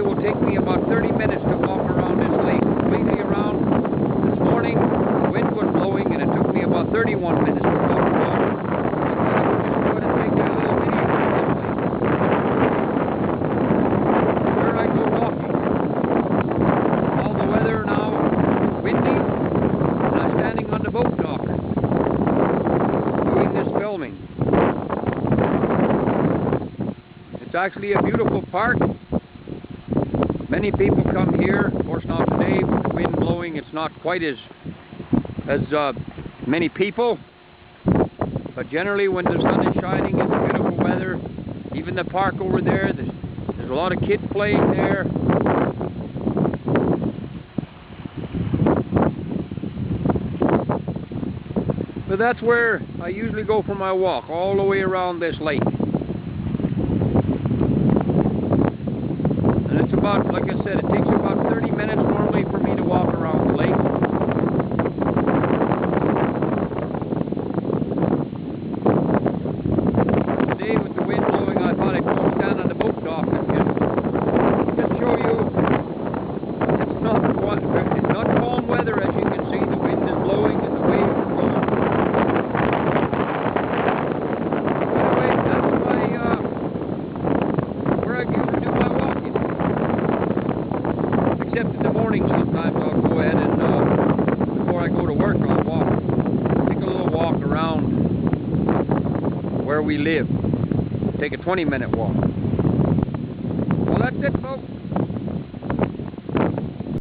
today will take me about 30 minutes to walk around this lake, completely around. This morning, the wind was blowing and it took me about 31 minutes to walk around. I'm going to take a little video of this lake. Here I go walking. All the weather now is windy, and I'm standing on the boat dock doing this filming. It's actually a beautiful park. Many people come here. Of course, now today with the wind blowing, it's not quite as many people. But generally, when the sun is shining, it's beautiful weather. Even the park over there, there's a lot of kids playing there. So that's where I usually go for my walk, all the way around this lake. And it's about, like I said, it takes about 30 minutes normally for me to walk around the lake. Today with the wind blowing, I thought I'd go stand on the boat dock and just show you it's not calm weather, as you can see. The wind is blowing and the waves are blowing. Anyway, that's where I usually do my walking. Except in the morning, sometimes I'll go ahead and before I go to work, I'll walk. Take a little walk around where we live. Take a 20-minute walk. Well, that's it, folks.